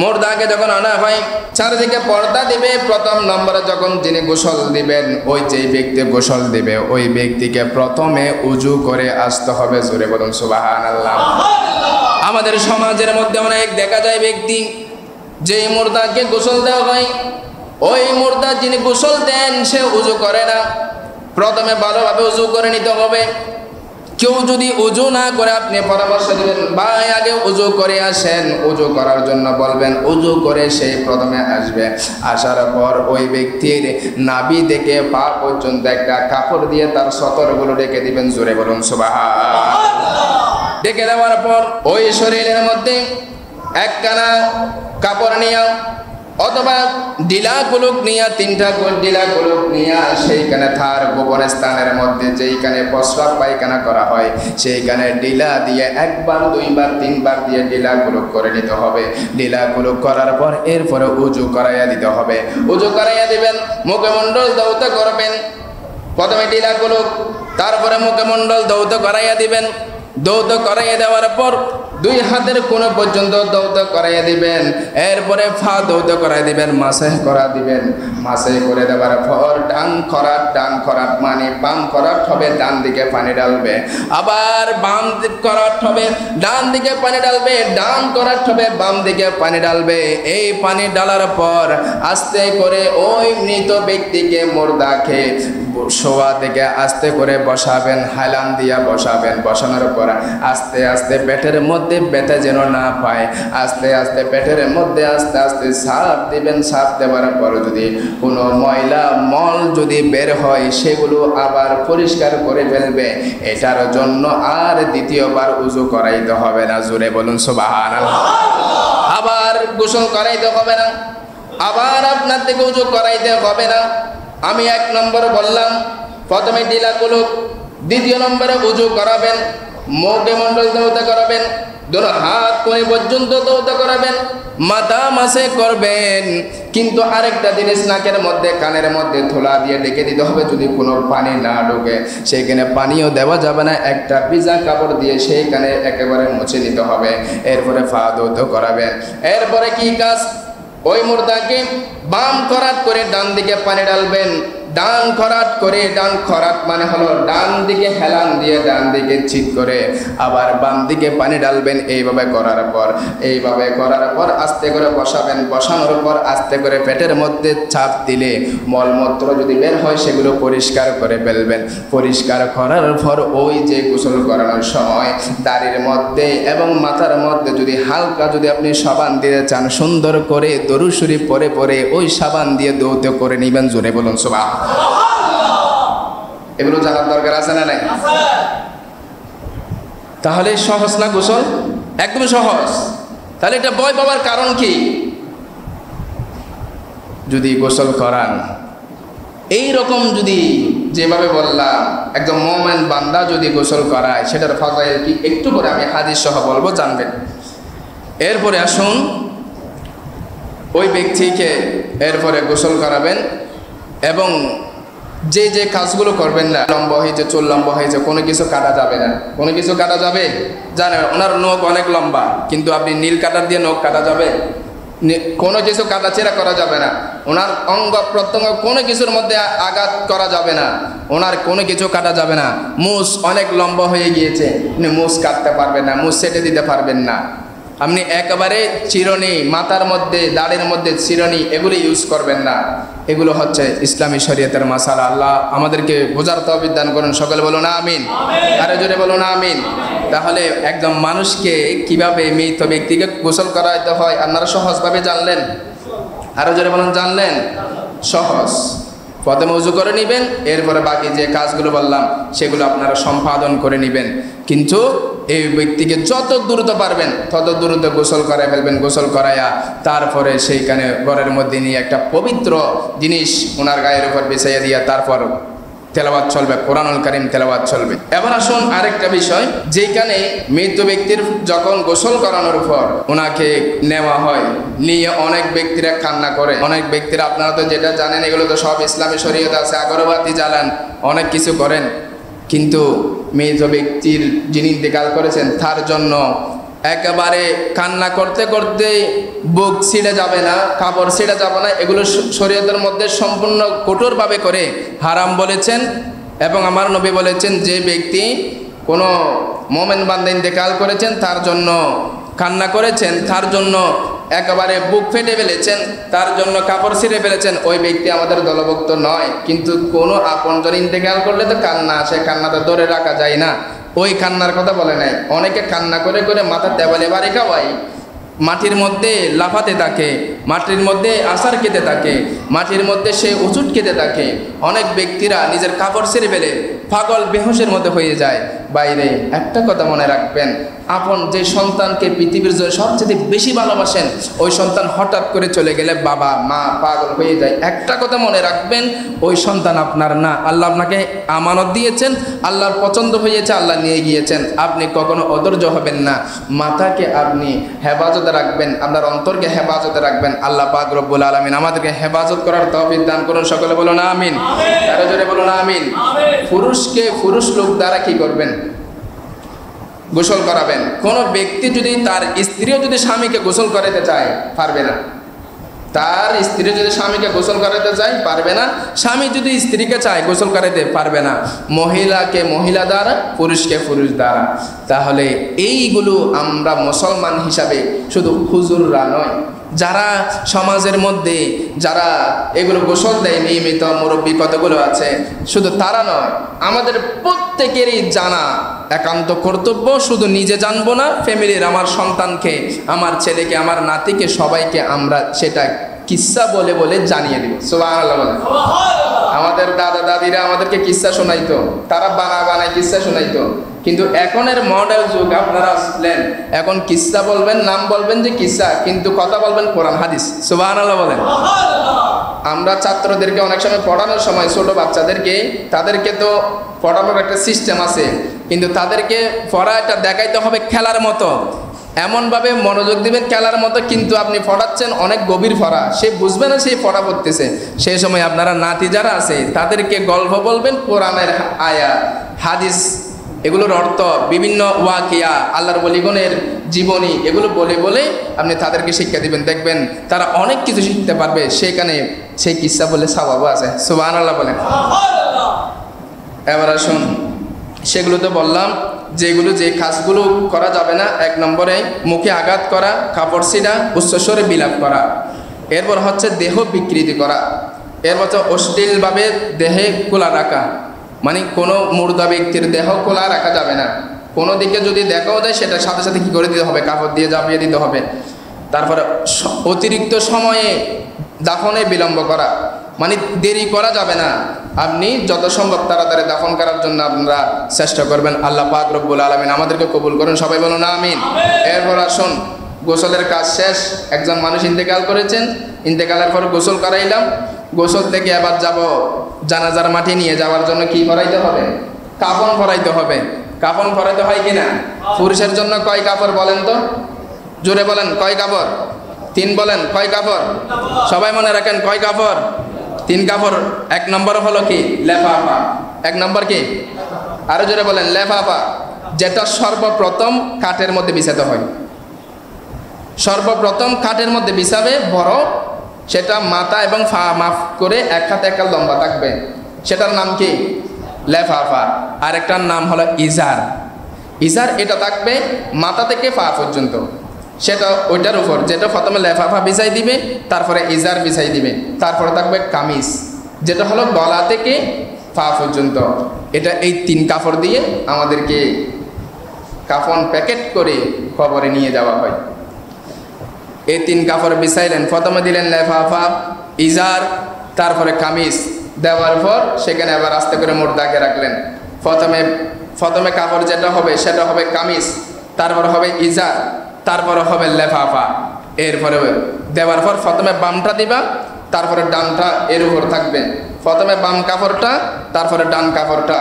মুর্দাকে যখন আনা হয়, চারিদিকে পর্দা দিবে। প্রথম নম্বরে যখন যিনি গোসল দিবেন, ওই যেই ব্যক্তি গোসল দিবে, ওই ব্যক্তিকে প্রথমে উজু করে আসতে হবে। জোরে বলুন সুবহানাল্লাহ। আমাদের সমাজের মধ্যে অনেক দেখা যায় ব্যক্তি, যেই মুর্দাকে গোসল দেওয়া হয়, ওই মুর্দা যিনি গোসল দেন সে উজু করে না। প্রথমে ভালোভাবে উজু করে নিতে হবে। কেউ যদি উজু না করে, আপনি পরামর্শ দিবেন ভাই আগে উজু করে আসেন, উজু করার জন্য বলবেন, উজু করে সেই প্রথমে আসবে। আসার পর ওই ব্যক্তির নাভি থেকে পা পর্যন্ত একটা কাপড় দিয়ে তার সতরগুলো ঢেকে দিবেন। জোরে বলুন সুবহানাল্লাহ। ঢেকে দেওয়ার পর ওই শরীরের মধ্যে একখানা কাপড় নিয়ে অথবা ডিলা কুলুক নিয়ে, 3টা ডিলা কুলুক নিয়ে সেইখানে তার গোপন স্থানের মধ্যে যেইখানে প্রস্রাব পায়খানা করা হয়, সেইখানে ডিলা দিয়ে 1বার 2বার 3বার দিয়ে ডিলা কুলুক করে নিতে হবে। ডিলা কুলুক করার পর এরপরে উজু করাইয়া দিতে হবে। উজু করাইয়া দিবেন, মুখমণ্ডল ধৌত করবেন। প্রথমে ডিলা কুলুক, তারপরে মুখমণ্ডল ধৌত করাইয়া দিবেন। দৌত করাইয়া দেওয়ার পর 2 হাতের কোণ পর্যন্ত দৌত করাইয়া দিবেন। এরপরে ফা দৌত করাই দিবেন, মাসেহ করা দিবেন। মাসেহ করে দেওয়ার পর ডান খরাট মানে বাম খরাট হবে, ডান দিকে পানি ডালবে। আবার বাম দিক খরাট হবে, ডান দিকে পানি ডালবে। ডান খরাট হবে, বাম দিকে পানি ডালবে। এই পানি ডালার পর আস্তে করে ওই মৃত ব্যক্তিকে, মুর্দাকে শোয়া থেকে আস্তে করে বসাবেন, হালান দিয়া বসাবেন। বসানোর পর আস্তে আস্তে পেটের মধ্যে ব্যথা যেন না পায়, আস্তে আস্তে পেটের মধ্যে আস্তে আস্তে সাপ দিবেন। সাপ দেওয়ার পর যদি কোনো ময়লা মল যদি বের হয়, সেগুলো আবার পরিষ্কার করে ফেলবে। এটার জন্য আর দ্বিতীয়বার উজু করাইতে হবে না। জোরে বলুন সুবহানাল্লাহ। আবার গোসল করাইতে হবে না, আবার আপনার থেকে উজু করাইতে হবে না। আমি 1 নম্বর বললাম, প্রথমে ডিলা কুলুক, দ্বিতীয় নম্বরে উজু করাবেন, মুখে মণ্ডল দৌত করাবেন, 2 হাত কোণ পর্যন্ত দৌত করাবেন, মাথা মাসে করবেন। কিন্তু আরেকটা জিনিস, নাকের মধ্যে কানের মধ্যে থোলা দিয়ে ডেকে দিতে হবে। যদি কোনো পানি না ঢোকে সেইখানে পানিও দেওয়া যাবে না, একটা ভিজা কাপড় দিয়ে সেইখানে একেবারে মুছে নিতে হবে। এরপরে পা দৌত করাবেন। এরপরে কি কাজ? ওই মুর্দাকে বাম করাত করে ডান দিকে পানি ডালবেন, ডান খরাট করে, ডান খরাট মানে হলো ডান দিকে হেলান দিয়ে ডান দিকে চিৎ করে আবার বাম দিকে পানি ডালবেন। এইভাবে করার পর আস্তে করে বসাবেন। বসানোর পর আস্তে করে পেটের মধ্যে চাপ দিলে মলমূত্র যদি বের হয় সেগুলো পরিষ্কার করে ফেলবেন। পরিষ্কার করার পর ওই যে গোসল করানোর সময় দাড়ির মধ্যে এবং মাথার মধ্যে যদি হালকা যদি আপনি সাবান দিতে চান, সুন্দর করে দরুদ শরীফ পরে পরে ওই সাবান দিয়ে দৌত করে নেবেন। জোরে বলুন সুবহানাল্লাহ। এগুলো জানার দরকার আছে না নাই? তাহলে সহজ না গোসল? একদম সহজ। তাহলে এটা ভয় পাওয়ার কারণ কি? যদি গোসল করান এই রকম, যদি যেভাবে বললাম একজন মুমিন বান্দা যদি গোসল করায় সেটার ফাজাইল কি একটু করে আমি হাদিস সহ বলবো, জানবেন। এরপরে আসুন ওই ব্যক্তিকে এরপরে গোসল করাবেন এবং যে যে কাজগুলো করবেন না, লম্বা হয়েছে, চুল লম্বা হয়েছে, কোনো কিছু কাটা যাবে না। কোনো কিছু কাটা যাবে? জানেন ওনার নখ অনেক লম্বা, কিন্তু আপনি নীল কাটার দিয়ে নখ কাটা যাবে? কোনো কিছু কাটাছেড়া করা যাবে না। ওনার অঙ্গ প্রত্যঙ্গ কোনো কিছুর মধ্যে আঘাত করা যাবে না। ওনার কোনো কিছু কাটা যাবে না। মুছ অনেক লম্বা হয়ে গিয়েছে, আপনি মুছ কাটতে পারবেন না, মুছ সেটে দিতে পারবেন না। আপনি একেবারে চিরুনি, মাথার মধ্যে দাড়ির মধ্যে চিরুনি এগুলো ইউজ করবেন না। এগুলো হচ্ছে ইসলামী শরীয়তের মাসালা। আল্লাহ আমাদেরকে বোঝার তৌফিক দান করুন। সকলে বলুন আমিন। আরো জোরে বলুন আমিন। তাহলে একদম মানুষকে কিভাবে মৃত ব্যক্তিকে গোসল করাইতে হয় আপনারা সহজভাবে জানলেন। আরো জোরে বলুন জানলেন? সহজ। প্রথমে উজু করে নেবেন, এরপরে বাকি যে কাজগুলো বললাম সেগুলো আপনারা সম্পাদন করে নেবেন। কিন্তু এই ব্যক্তিকে যত দ্রুত পারবেন তত দ্রুত গোসল করাই ফেলবেন। গোসল করাইয়া তারপরে সেইখানে ঘরের মধ্যে নিয়ে একটা পবিত্র জিনিস ওনার গায়ের উপর বিছাইয়া দিয়া তারপর তেলাওয়াত চলবে, কোরআনুল কারীম তেলাওয়াত চলবে। এবার আসুন আরেকটা বিষয়, যেখানে মৃত ব্যক্তির যখন গোসল করানোর পর ওনাকে নেওয়া হয়, নিয়ে অনেক ব্যক্তিরা কান্না করে। অনেক ব্যক্তিরা, আপনারা তো যেটা জানেন এগুলো তো সব ইসলামী শরীয়ত আছে, আগরবাতি জ্বালান, অনেক কিছু করেন। কিন্তু মৃত ব্যক্তির যিনি ইন্তেকাল করেছেন তার জন্য একেবারে কান্না করতে করতে বুক ছিঁড়ে যাবে না, কাপড় ছিঁড়ে যাবে না, এগুলো শরীয়তের মধ্যে সম্পূর্ণ কঠোরভাবে করে হারাম বলেছেন। এবং আমার নবী বলেছেন যে ব্যক্তি কোনো মুমিন বান্দা ইন্তেকাল করেছেন তার জন্য কান্না করেছেন, তার জন্য একেবারে বুক ফেটে ফেলেছেন, তার জন্য কাপড় ছিঁড়ে ফেলেছেন, ওই ব্যক্তি আমাদের দলভুক্ত নয়। কিন্তু কোনো আপনজন ইন্তেকাল করলে তো কান্না আসে, কান্নাটা ধরে রাখা যায় না। ওই কান্নার কথা বলে নাই। অনেকে কান্না করে করে মাথার দেওয়ালে বাড়ি খাওয়াই, মাটির মধ্যে লাফাতে থাকে, মাটির মধ্যে আছাড় খেতে থাকে, মাটির মধ্যে সে ওষুধ খেতে থাকে। অনেক ব্যক্তিরা নিজের কাপড় ছেড়ে ফেলে পাগল বেহুশের মধ্যে হয়ে যায়। বাইরে একটা কথা মনে রাখবেন, আপন যে সন্তানকে পৃথিবীর জন্য সবচেয়ে বেশি ভালোবাসেন ওই সন্তান হঠাৎ করে চলে গেলে বাবা মা পাগল হয়ে যায়। একটা কথা মনে রাখবেন, ওই সন্তান আপনার না, আল্লাহ আপনাকে আমানত দিয়েছেন, আল্লাহর পছন্দ হয়েছে, আল্লাহ নিয়ে গিয়েছেন। আপনি কখনো অধৈর্য হবেন না। মাথাকে আপনি হেফাজতে রাখবেন, আপনার অন্তরকে হেফাজতে রাখবেন। আল্লাহ পাক রব্বুল আলামিন আমাদেরকে হেফাজত করার তৌফিক দান করুন। সকলে বলুন আমিন। আরো জোরে বলুন আমিন। পুরুষকে পুরুষ লোক দ্বারা কি করবেন? গোসল করাবেন। কোনো ব্যক্তি যদি তার স্ত্রীও যদি স্বামীকে গোসল করাতে চায় পারবে না। তার স্ত্রী যদি স্বামীকে গোসল করাতে চায় পারবে না। স্বামী যদি স্ত্রীকে চায় গোসল করাতে পারবে না। মহিলাকে মহিলা দ্বারা, পুরুষকে পুরুষ দ্বারা। তাহলে এইগুলো আমরা মুসলমান হিসাবে শুধু হুজুররা নয়, যারা সমাজের মধ্যে যারা এগুলো গোসল দেয় নিয়মিত মুরব্বী কতগুলো আছে, শুধু তারা নয়, আমাদের প্রত্যেকেরই জানা একান্ত কর্তব্য। শুধু নিজে জানবো না, ফ্যামিলির আমার সন্তানকে, আমার ছেলেকে, আমার নাতিকে, সবাইকে আমরা সেটা কিস্সা বলে বলে জানিয়ে দিব। সুবহানাল্লাহ বলেন। আমাদের দাদা দাদিরা আমাদেরকে কিস্সা শোনাইতো, তারা বানায় কিস্সা শোনাইতো। কিন্তু এখনের মডেল যুগ, আপনারা আসলেন, এখন কিস্সা বলবেন, নাম বলবেন যে কিস্সা, কিন্তু কথা বলবেন কোরআন হাদিস। সুবহানাল্লাহ বলেন। আমরা ছাত্রদেরকে অনেক সময় পড়ানোর সময়, ছোট বাচ্চাদেরকে, তাদেরকে তো পড়ানোর একটা সিস্টেম আছে, কিন্তু তাদেরকে পড়াটা দেখাইতে হবে খেলার মতো। এমনভাবে মনোযোগ দিবেন খেলার মতো, কিন্তু আপনি পড়াচ্ছেন অনেক গভীর পড়া, সে বুঝবে না সেই পড়া পড়তেছে। সেই সময় আপনারা নাতি যারা আছে তাদেরকে গল্প বলবেন, কোরআনের আয়াত হাদিস এগুলোর অর্থ বিভিন্ন ওয়াকিয়া আল্লাহর ওলিগণের জীবনী এগুলো বলে বলে আপনি তাদেরকে শিক্ষা দিবেন, দেখবেন তারা অনেক কিছু শিখতে পারবে। সেখানে সেই কিসসা বলে সওয়াবও আছে। সুবহানাল্লাহ বলেন। এবার আসুন, সেগুলো তো বললাম যেগুলো যে কাজগুলো করা যাবে না। 1 নম্বরে মুখে আঘাত করা, কাপড় ছিঁড়া, উচ্চস্বরে বিলাপ করা। এরপর হচ্ছে দেহ বিকৃতি করা। এরপর হচ্ছে অশ্লীলভাবে দেহে খোলা রাখা, মানে কোনো মুর্দা ব্যক্তির দেহ খোলা রাখা যাবে না। কোনো দিকে যদি দেখাও দেয় সেটার সাথে সাথে কী করে দিতে হবে, কাপড় দিয়ে চাপিয়ে দিতে হবে। তারপরে অতিরিক্ত সময়ে দাফনে বিলম্ব করা, মানে দেরি করা যাবে না। আপনি যত সম্ভব তাড়াতাড়ি দাফন করার জন্য আপনারা চেষ্টা করবেন। আল্লাহ পাক রব্বুল আলামিন আমাদেরকে কবুল করেন, সবাই বলুন আমিন। এরপর আসুন, গোসলের কাজ শেষ। একজন মানুষ ইন্তেকাল করেছেন, ইন্তেকালের পর গোসল করাইলাম। গোসল থেকে আবার যাব জানাজার মাটি নিয়ে যাওয়ার জন্য কি পরাইতে হবে, কাফন পরাইতে হবে। কাফন পরাইতে হয় কিনা? পুরুষের জন্য কয় কাপড় বলেন তো, জোরে বলেন, কয় কাপড়? 3 বলেন, কয় কাপড়? সবাই মনে রাখেন, কয় কাপড়? 3 কাপড়। 1 নম্বর হলো কি, লেফাফা। 1 নম্বর কি? আরো জোরে বলেন, লেফাফা, যেটা সর্বপ্রথম কাঠের মধ্যে বিছাতে হয়। সর্বপ্রথম কাঠের মধ্যে বিছাবে বড়, সেটা মাথা এবং পা মাফ করে 1 হাত 1 হাত লম্বা থাকবে, সেটার নাম কি? লেফাফা। আরেকটার নাম হলো ইজার। ইজার এটা থাকবে মাথা থেকে পা পর্যন্ত, সেটা ওইটার উপর, যেটা প্রথমে লেফাফা বিছাই দিবে, তারপরে ইজার বিছাই দিবে, তারপরে থাকবে কামিজ, যেটা হলো গলা থেকে পা পর্যন্ত। এটা এই 3 কাপড় দিয়ে আমাদেরকে কাফন প্যাকেট করে কবরে নিয়ে যাওয়া হয়। এই 3 কাপড় বিছাইলেন, প্রথমে দিলেন লেফাফা, ইজার, তারপরে কামিজ। দেওয়ার পর সেখানে আবার আস্তে করে মুর্দাকে রাখলেন। প্রথমে কাপড় যেটা হবে সেটা হবে কামিজ, তারপর হবে ইজার, তারপরে হবে লেফাফা। এরপরে দেওয়ার পর প্রথমে বামটা দিবা, তারপরে ডানটা এর উপর থাকবে। প্রথমে বাম কাপড়টা, তারপরে ডান কাপড়টা,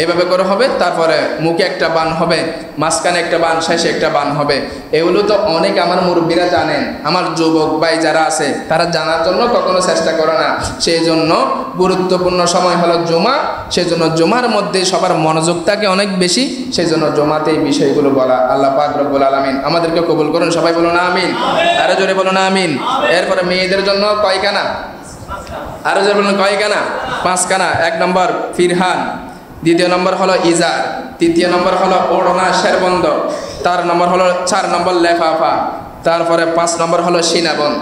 এভাবে করে হবে। তারপরে মুখে একটা বান হবে, মাঝখানে একটা বান, শেষে একটা বান হবে। এগুলো তো অনেক আমার মুরব্বীরা জানেন, আমার যুবক ভাই যারা আছে তারা জানার জন্য কখনো চেষ্টা করে না। সেই জন্য গুরুত্বপূর্ণ সময় হলো জুমা, সেই জন্য জুমার মধ্যে সবার মনোযোগ থাকে অনেক বেশি, সেই জন্য জুমাতে এই বিষয়গুলো বলা। আল্লাহ পাক রব্বুল আলামিন আমাদেরকে কবুল করুন, সবাই বলুন আমিন। আরো জোরে বলুন আমিন। এরপরে মেয়েদের জন্য কয়খানা? আরো জোরে বলুন, কয়খানা? 5 খানা। 1 নম্বর ফিরহান, 2 নম্বর হলো ইজার, 3 নম্বর হলো ওড়না শেরবন্দ, 4 নম্বর হলো লেফাফা, তারপরে 5 নম্বর হলো সিনাবন।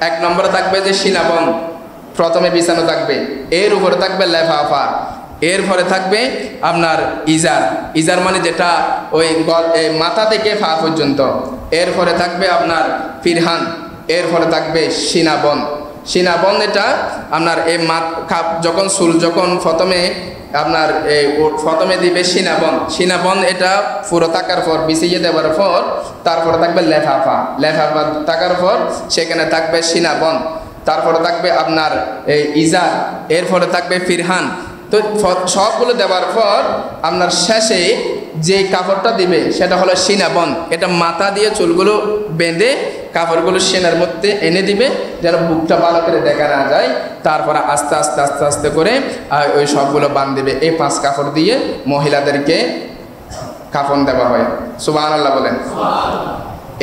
1 নম্বরে থাকবে যে সিনাবন, প্রথমে বিছানো থাকবে, এর উপরে থাকবে লেফাফা, এরপরে থাকবে আপনার ইজার। ইজার মানে যেটা ওই মাথা থেকে পা পর্যন্ত। এরপরে থাকবে আপনার ফিরহান, এরপরে থাকবে সিনাবন। সিনাবন এটা আপনার এই যখন চুল যখন প্রথমে দিবে সিনাবন। সিনাবন এটা পুরো থাকার পর বিছিয়ে দেওয়ার পর তারপরে থাকবে লেফাফা। লেফাফা থাকার পর সেখানে থাকবে সিনাবন, তারপরে থাকবে আপনার এই ইজার, এরপরে থাকবে ফিরহান। তো সবগুলো দেওয়ার পর আপনার শেষে যে কাপড়টা দিবে সেটা হলো সিনাবন। এটা মাথা দিয়ে চুলগুলো বেঁধে কাপড়গুলো সিনার মধ্যে এনে দিবে, যেন বুকটা ভালো করে দেখা না যায়। তারপরে আস্তে আস্তে আস্তে আস্তে করে ওই সবগুলো বাঁধ দেবে। এই 5 কাপড় দিয়ে মহিলাদেরকে কাফন দেওয়া হয়। সুবহানাল্লাহ বলেন।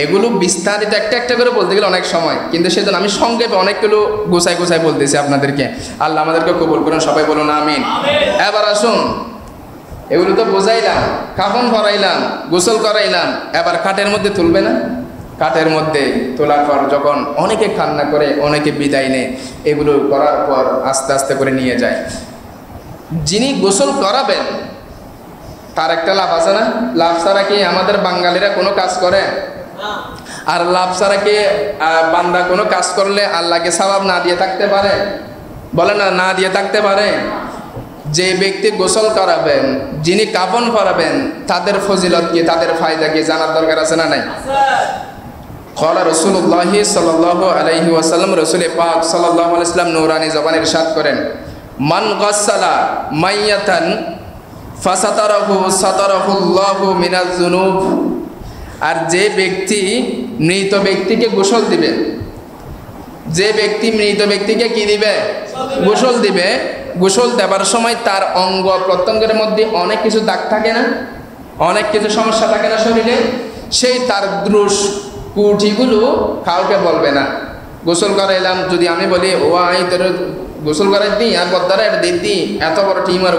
এগুলো বিস্তারিত একটা একটা করে বলতে গেলে অনেক সময়, কিন্তু সেজন্য আমি সংক্ষেপে অনেকগুলো গোছাই বলতেছি আপনাদেরকে। আল্লাহ আমাদেরকে কবুল করুন, সবাই বলুন আমিন। এবার আসুন, এগুলো তো বোঝাইলাম, কাফন ভরাইলাম, গোসল করাইলাম, এবার কাঠের মধ্যে তুলবে না? কাঠের মধ্যে তোলার পর যখন অনেকে কান্না করে, অনেকে বিদায় নেয়, এগুলো করার পর আস্তে আস্তে করে নিয়ে যায়। যিনি গোসল করাবেন তার একটা লাভ আছে না? লাভ ছাড়া কি আমাদের বাঙালিরা কোনো কাজ করে? আর লাভ ছাড়া কি বান্দা কোনো কাজ করলে আল্লাহকে সওয়াব না দিয়ে থাকতে পারে? বলে না দিয়ে থাকতে পারে? যে ব্যক্তি গোসল করাবেন, যিনি কাফন পরাবেন, তাদের ফজিলত কি, তাদের ফায়দা কি জানার দরকার আছে না নাই? ক্বালা রাসূলুল্লাহ সাল্লাল্লাহু আলাইহি ওয়াসাল্লাম, রাসূল পাক সাল্লাল্লাহু আলাইহি ওয়াসাল্লাম নূরানি জবানে ইরশাদ করেন, মান গাসসালা মাইয়াতান সাতারাহুল্লাহু মিনাজ যুনুব। আর যে ব্যক্তি মৃত ব্যক্তিকে গোসল দিবে, যে ব্যক্তি মৃত ব্যক্তিকে কি দিবে? গোসল দিবে। গোসল দেবার সময় তার অঙ্গ প্রত্যঙ্গের মধ্যে অনেক কিছু দাগ থাকে না? অনেক কিছু সমস্যা থাকে না শরীরে, সেই তার দোষ কুটিগুলো কাউকে বলবে না। গোসল করাইলাম, যদি আমি বলি ও আই তোর গোসল করাই দিই আর বদ্দারা এটা দিই এত বড় টিম আর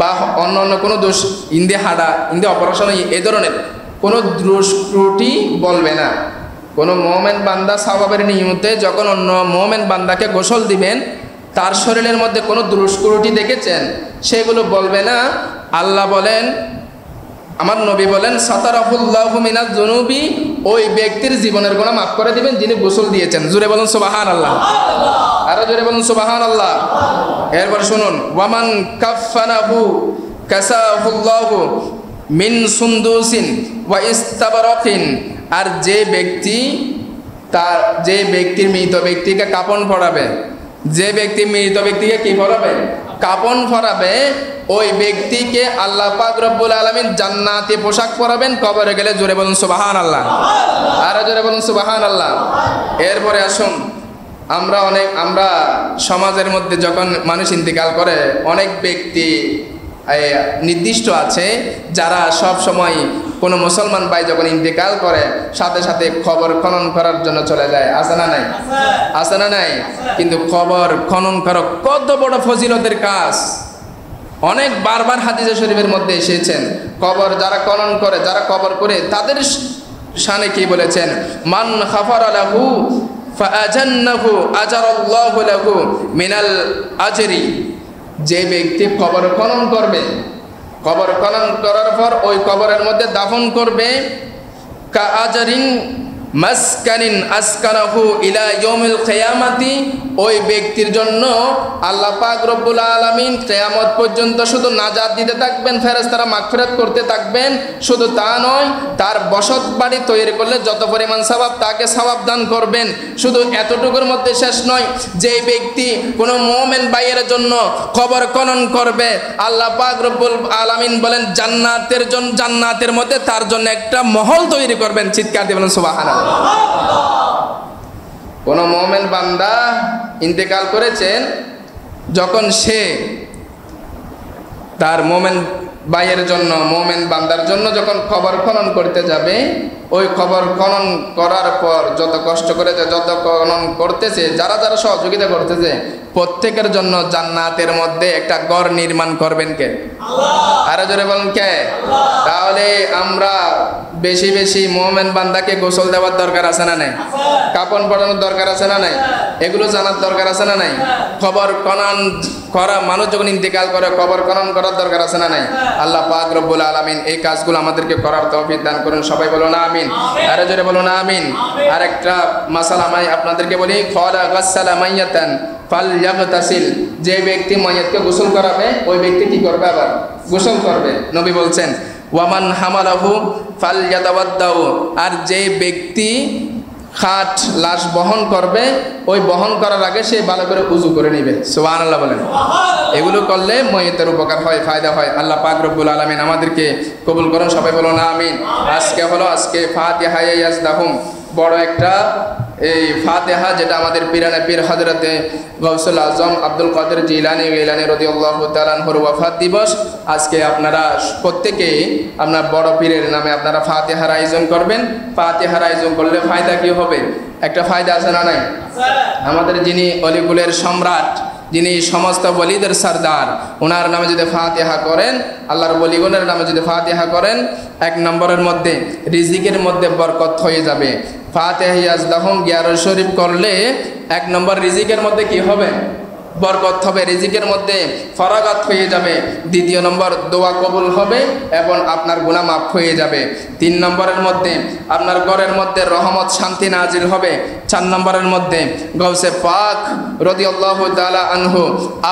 বা অন্য অন্য কোনো দোষ ইন্দে হাডা ইন্দে অপারেশন এই ধরনের কোনো দোষ ত্রুটি বলবে না। কোনো মোমেন বান্দা স্বভাবের নিয়মতে যখন অন্য মোমেন বান্দাকে গোসল দিবেন, তার শরীরের মধ্যে কোনো দোষ ত্রুটি দেখেছেন সেগুলো বলবে না। আল্লাহ বলেন, আমার নবী বলেন, সাতারাফুল্লাহু মিনাজ যুনুবি, ওই ব্যক্তির জীবনের গুনাহ মাফ করে দিবেন যিনি গোসল দিয়েছেন। জোরে বলুন সুবহানাল্লাহ, আরো জোরে বলুন সুবহানাল্লাহ। এরপর শুনুন, ওয়ামান কাফফানাহু কাসাহুল্লাহু মিন সুন্দুসিন ওয়া ইস্তাবরাকিন, আর যে ব্যক্তির মৃত ব্যক্তিকে কাপন পরাবে, যে ব্যক্তি মৃত ব্যক্তিকে কি পরাবে? কাপন পরাবে, ওই ব্যক্তিকে আল্লাহ পাক রব্বুল আলামিন জান্নাতি পোশাক পরাবেন কবরে গেলে। জোরে বলুন সুবহানাল্লাহ, আর জোরে বলুন সুবহানাল্লাহ। এরপরে আসুন, আমরা সমাজের মধ্যে যখন মানুষ ইন্তেকাল করে, অনেক ব্যক্তি নির্দিষ্ট আছে যারা সব সময় কোনো মুসলমান ভাই যখন ইন্তেকাল করে সাথে সাথে খবর খনন করার জন্য চলে যায়। আছে না নাই? আছে না নাই? কিন্তু খবর খনন করা কত বড় ফজিলতের কাজ। অনেক বারবার হাদিসে শরীফের মধ্যে এসেছেন, কবর যারা খনন করে, যারা কবর করে, তাদের শানে কি বলেছেন? মান খাফারা লাহু ফাআজান্নাহু আজারাল্লাহু লাহু মিনাল আজরি, যে ব্যক্তি কবর খনন করবে, কবর খনন করার পর ওই কবরের মধ্যে দাফন করবে, কা আজরিন মাসকানিন আসকানাহু ইলা ইয়াউমিল কিয়ামাতি, ওই ব্যক্তির জন্য আল্লাহ পাক রব্বুল আলামিন কিয়ামত পর্যন্ত শুধু নাজাত দিতে থাকবেন, ফেরেশতারা মাগফিরাত করতে থাকবেন। শুধু তা নয়, তার বসত বাড়ি তৈরি করলে যত পরিমাণ সওয়াব তাকে সওয়াব দান করবেন। শুধু এতটুকুর মধ্যে শেষ নয়, যে ব্যক্তি কোনো মুমিন ভাইয়ের জন্য কবর খনন করবে, আল্লাহ পাক রব্বুল আলামিন বলেন জান্নাতের মধ্যে তার জন্য একটা মহল তৈরি করবেন। চিৎকার দিয়ে বলেন সুবহানাল্লাহ। কোন মুমিন বান্দা ইন্তেকাল করেছেন, যখন সে তার মুমিন ভাইয়ের জন্য, মুমিন বান্দার জন্য যখন কবর খনন করতে যাবে, ওই কবর খনন করার পর যত কষ্ট করেছে, যত খনন করতেছে, যারা যারা সহযোগিতা করতেছে, প্রত্যেকের জন্য জান্নাতের মধ্যে একটা ঘর নির্মাণ করবেন কে? আল্লাহ। আরো জোরে বলেন কে? তাহলে আমরা বেশি বেশি মুমিন বান্দাকে গোসল দেওয়ার দরকার আছে না নাই? কাপন পরানোর দরকার আছে না নাই? এগুলো জানার দরকার আছে না নাই? কবর খনন করা, মানুষ যখন ইন্তেকাল করে কবর খনন করার দরকার আছে না নাই? আল্লাহ পাক রব্বুল আলামিন এই কাজগুলো আমাদেরকে করার তৌফিক দান করুন। সবাই বলুন আমিন, আরো জোরে বলুন আমিন। আরেকটা মাসালা আমি আপনাদেরকে বলি, ফালা গাসসালা মাইয়াতান ফালইয়াগতাসিল, যে ব্যক্তি মাইয়াতকে গোসল করাবে, ওই ব্যক্তি কি করবে? আবার গোসল করবে। নবী বলছেন, ওয়ামান হামালাহু ফালইয়াতাওয়াদ্দাউ, আর যে ব্যক্তি খাট লাশ বহন করবে, ওই বহন করার আগে সে ভালো করে উযু করে নেবে। সুবহানাল্লাহ বলেন। এগুলো করলে ময়িতের উপকার হয়, ফায়দা হয়। আল্লাহ পাক রব্বুল আলামিন আমাদেরকে কবুল করুন। সবাই বলুন আমিন। আজকে ফাতিহা ইয়াজদাহুম, বড় একটা এই ফাতিহা, যেটা আমাদের পীর হযরতে গাউসুল আজম আব্দুল কাদের জিলানী রাদিয়াল্লাহু তাআলা আনহুর ওয়াফাত দিবস। আজকে আপনারা প্রত্যেকেই আপনার বড় পীরের নামে আপনারা ফাতিহার আয়োজন করবেন। ফাতিহার আয়োজন করলে ফায়দা কি হবে? একটা ফায়দা আছে না নাই? আমাদের যিনি অলিকুলের সম্রাট, যিনি সমস্ত ওলিদের সরদার, ওনার নামে যদি ফাতিহা করেন, আল্লাহর ওলিগণের নামে যদি ফাতিহা করেন, এক নম্বরের মধ্যে রিজিকের মধ্যে বরকত হয়ে যাবে। ফাতিহা ইয়াজদাহুম 11 শরীফ করলে এক নম্বর রিজিকের মধ্যে কি হবে? বরকত হবে, রিজিকের মধ্যে ফরাগাত হয়ে যাবে। দ্বিতীয় নম্বর, দোয়া কবুল হবে এবং আপনার গুনাহ মাফ হয়ে যাবে। 3 নম্বরের মধ্যে আপনার ঘরের মধ্যে রহমত শান্তি নাজিল হবে। 4 নম্বরের মধ্যে গাউসে পাক রাদিয়াল্লাহু তাআলা আনহু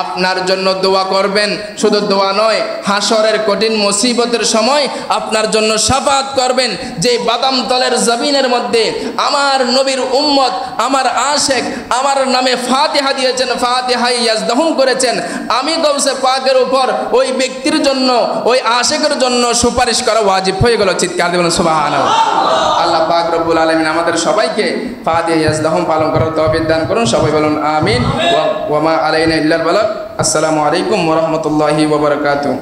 আপনার জন্য দোয়া করবেন। শুধু দোয়া নয়, হাসরের কঠিন মুসিবতের সময় আপনার জন্য শাফাআত করবেন। যে বাদাম তলের জমিনের মধ্যে আমার নবীর উম্মত, আমার আশেক আমার নামে ফাতিহা দিয়েছেন, ফাতিহা ইয়াজদাহুম করেছেন, আমি গাউসে পাকের উপর ওই ব্যক্তির জন্য, ওই আশেকের জন্য সুপারিশ করা ওয়াজিব হয়ে গেল। চিৎকার দিবেন সুবহানাল্লাহ। আল্লাহ পাক রব্বুল আলামিন আমাদের সবাইকে ফাতিহা ইয়াজদাহুম পালন করার তৌফিক দান করুন। সবাই বলুন আমিন। ওয়া মা আলাইনা ইল্লাল বালাগ। আসসালামু আলাইকুম ওয়া রাহমাতুল্লাহি ওয়া বারাকাতুহু।